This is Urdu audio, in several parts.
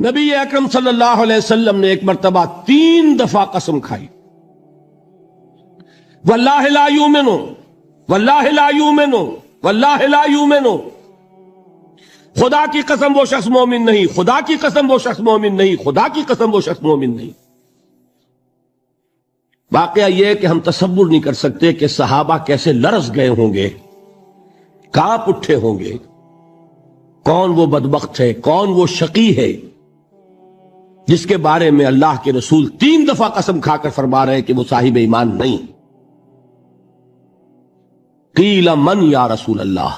نبی اکرم صلی اللہ علیہ وسلم نے ایک مرتبہ 3 دفعہ قسم کھائی، واللہ لا یؤمنو، واللہ لا یؤمنو، واللہ لا یؤمنو، خدا کی قسم وہ شخص مومن نہیں، خدا کی قسم وہ شخص مومن نہیں، خدا کی قسم وہ شخص مومن نہیں۔ واقعہ یہ ہے کہ ہم تصور نہیں کر سکتے کہ صحابہ کیسے لرز گئے ہوں گے، کانپ اٹھے ہوں گے، کون وہ بدبخت ہے، کون وہ شقی ہے جس کے بارے میں اللہ کے رسول 3 دفعہ قسم کھا کر فرما رہے ہیں کہ وہ صاحب ایمان نہیں۔ قیل من یا رسول اللہ،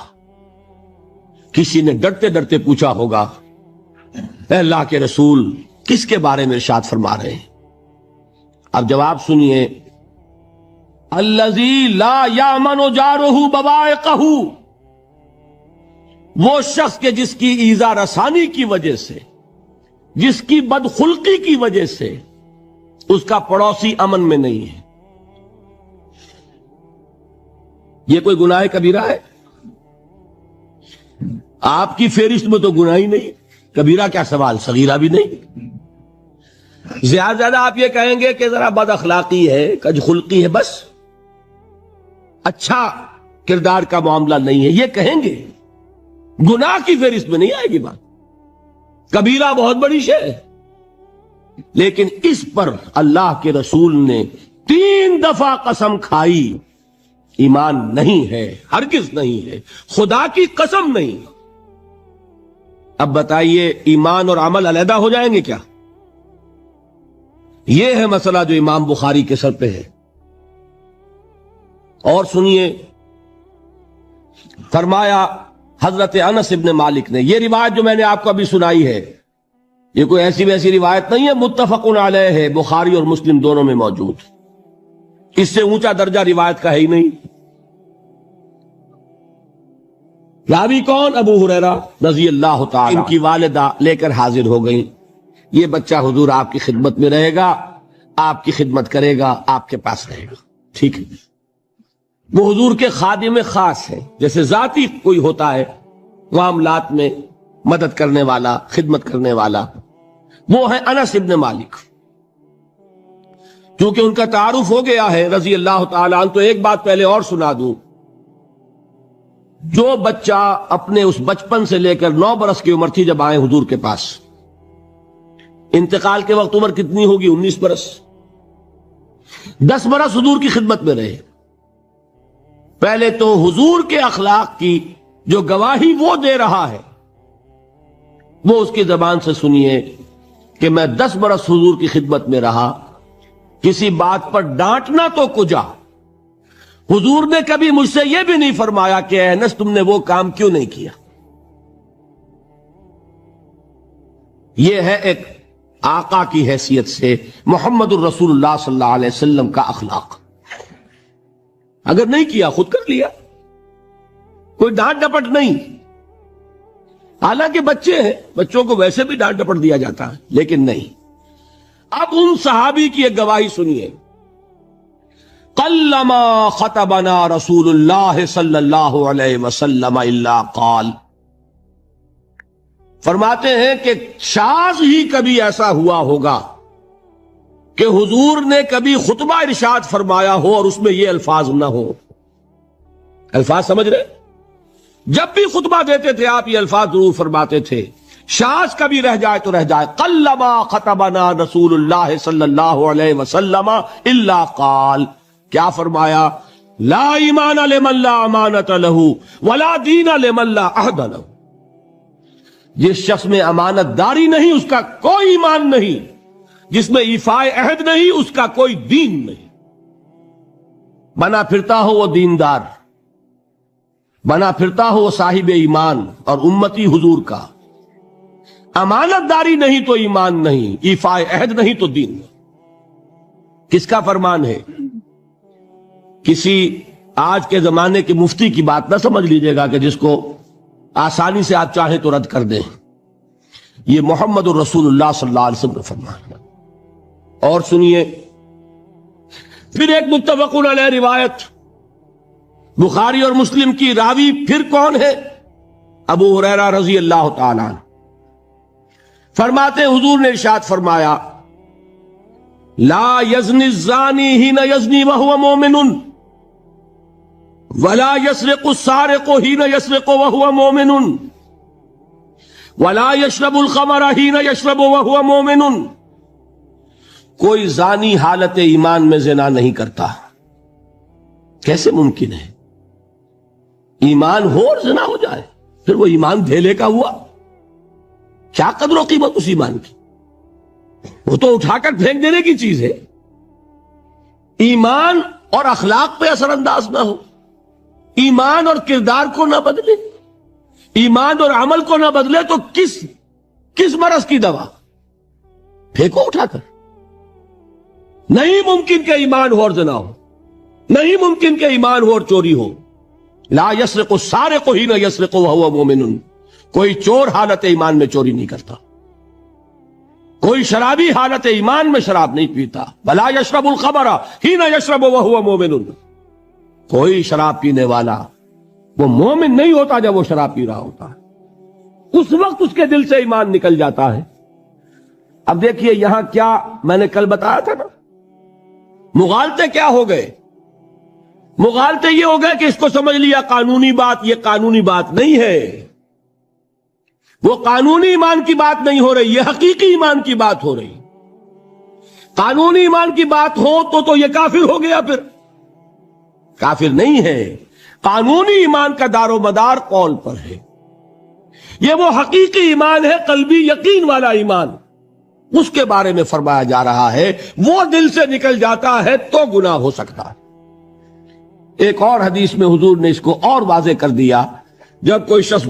کسی نے ڈرتے ڈرتے پوچھا ہوگا اے اللہ کے رسول کس کے بارے میں ارشاد فرما رہے ہیں؟ اب جواب سنیے، الذی لا یامن جارہ بوائقہ، وہ شخص کے جس کی ایذا رسانی کی وجہ سے، جس کی بدخلقی کی وجہ سے اس کا پڑوسی امن میں نہیں ہے۔ یہ کوئی گناہ کبیرہ ہے؟ آپ کی فہرست میں تو گناہ ہی نہیں، کبیرہ کیا سوال، صغیرہ بھی نہیں۔ زیادہ زیادہ آپ یہ کہیں گے کہ ذرا بد اخلاقی ہے، کج خلقی ہے، بس اچھا کردار کا معاملہ نہیں ہے، یہ کہیں گے، گناہ کی فہرست میں نہیں آئے گی بات۔ کبیرہ بہت بڑی شے ہے، لیکن اس پر اللہ کے رسول نے 3 دفعہ قسم کھائی، ایمان نہیں ہے، ہرگز نہیں ہے، خدا کی قسم نہیں۔ اب بتائیے ایمان اور عمل علیحدہ ہو جائیں گے کیا؟ یہ ہے مسئلہ جو امام بخاری کے سر پہ ہے۔ اور سنیے، فرمایا حضرت انس ابن مالک نے، یہ روایت جو میں نے آپ کو ابھی سنائی ہے یہ کوئی ایسی ویسی روایت نہیں ہے، متفق علیہ ہے، بخاری اور مسلم دونوں میں موجود، اس سے اونچا درجہ روایت کا ہے ہی نہیں۔ راوی کون؟ ابو ہریرہ رضی اللہ تعالی، ان کی والدہ لے کر حاضر ہو گئیں، یہ بچہ حضور آپ کی خدمت میں رہے گا، آپ کی خدمت کرے گا، آپ کے پاس رہے گا، ٹھیک ہے۔ وہ حضور کے خادم خاص ہیں، جیسے ذاتی کوئی ہوتا ہے معاملات میں مدد کرنے والا، خدمت کرنے والا، وہ ہیں انس ابن مالک۔ کیونکہ ان کا تعارف ہو گیا ہے رضی اللہ تعالیٰ عنہ، تو ایک بات پہلے اور سنا دوں، جو بچہ اپنے اس بچپن سے لے کر 9 برس کی عمر تھی جب آئے حضور کے پاس، انتقال کے وقت عمر کتنی ہوگی؟ 19 برس، 10 برس حضور کی خدمت میں رہے۔ پہلے تو حضور کے اخلاق کی جو گواہی وہ دے رہا ہے وہ اس کی زبان سے سنیے کہ میں 10 برس حضور کی خدمت میں رہا، کسی بات پر ڈانٹنا تو کجا، حضور نے کبھی مجھ سے یہ بھی نہیں فرمایا کہ اے انس تم نے وہ کام کیوں نہیں کیا۔ یہ ہے ایک آقا کی حیثیت سے محمد الرسول اللہ صلی اللہ علیہ وسلم کا اخلاق۔ اگر نہیں کیا خود کر لیا، کوئی ڈانٹ ڈپٹ نہیں۔ حالانکہ بچے ہیں، بچوں کو ویسے بھی ڈانٹ ڈپٹ دیا جاتا ہے، لیکن نہیں۔ اب ان صحابی کی ایک گواہی سنیے، قلما خطبنا رسول اللہ صلی اللہ علیہ وسلم الا قال، فرماتے ہیں کہ شاذ ہی کبھی ایسا ہوا ہوگا کہ حضور نے کبھی خطبہ ارشاد فرمایا ہو اور اس میں یہ الفاظ نہ ہو۔ الفاظ سمجھ رہے؟ جب بھی خطبہ دیتے تھے آپ یہ الفاظ ضرور فرماتے تھے، شاذ کبھی رہ جائے تو رہ جائے، قلما خطبنا رسول اللہ صلی اللہ علیہ وسلم الا قال، کیا فرمایا؟ لا ایمان لمن لا امانت لہ ولا دین لمن لا عہد لہ، جس شخص میں امانت داری نہیں اس کا کوئی ایمان نہیں، جس میں ایفاء عہد نہیں اس کا کوئی دین نہیں۔ بنا پھرتا ہو وہ دیندار، بنا پھرتا ہو وہ صاحب ایمان اور امتی حضور کا، امانت داری نہیں تو ایمان نہیں، ایفاء عہد نہیں تو دین نہیں۔ کس کا فرمان ہے؟ کسی آج کے زمانے کے مفتی کی بات نہ سمجھ لیجئے گا کہ جس کو آسانی سے آپ چاہیں تو رد کر دیں، یہ محمد الرسول اللہ صلی اللہ علیہ وسلم نے فرمایا۔ اور سنیے پھر ایک متفق علیہ روایت بخاری اور مسلم کی، راوی پھر کون ہے؟ ابو ہریرہ رضی اللہ تعالیٰ عنہ۔ فرماتے حضور نے ارشاد فرمایا لا یزنی الزانی حین یزنی وہو مومن ولا یسرق السارق حین یسرق وہو مومن ولا یشرب الخمر حین یشرب وہو مومن. کوئی زانی حالت ایمان میں زنا نہیں کرتا. کیسے ممکن ہے؟ ایمان ہو اور زنا ہو جائے، پھر وہ ایمان دھیلے کا ہوا. کیا قدر و قیمت اس ایمان کی؟ وہ تو اٹھا کر پھینک دینے کی چیز ہے. ایمان اور اخلاق پہ اثر انداز نہ ہو، ایمان اور کردار کو نہ بدلے، ایمان اور عمل کو نہ بدلے تو کس مرض کی دوا؟ پھینکو اٹھا کر. نہیں ممکن کہ ایمان ہو اور زنا ہو، نہیں ممکن کہ ایمان ہو اور چوری ہو. لا یسرق السارق حین یسرق وہو مومن. کوئی چور حالت ایمان میں چوری نہیں کرتا، کوئی شرابی حالت ایمان میں شراب نہیں پیتا. ولا یشرب الخمر حین یشرب وہو مومن. کوئی شراب پینے والا وہ مومن نہیں ہوتا جب وہ شراب پی رہا ہوتا ہے، اس وقت اس کے دل سے ایمان نکل جاتا ہے. اب دیکھیے یہاں کیا میں نے کل بتایا تھا نا، مغالطے کیا ہو گئے؟ مغالطے یہ ہو گئے کہ اس کو سمجھ لیا قانونی بات. یہ قانونی بات نہیں ہے، وہ قانونی ایمان کی بات نہیں ہو رہی، یہ حقیقی ایمان کی بات ہو رہی. قانونی ایمان کی بات ہو تو یہ کافر ہو گیا. پھر کافر نہیں ہے. قانونی ایمان کا دار و مدار قول پر ہے. یہ وہ حقیقی ایمان ہے، قلبی یقین والا ایمان. اس کے بارے میں فرمایا جا رہا ہے وہ دل سے نکل جاتا ہے تو گناہ ہو سکتا ہے. ایک اور حدیث میں حضور نے اس کو اور واضح کر دیا. جب کوئی شخص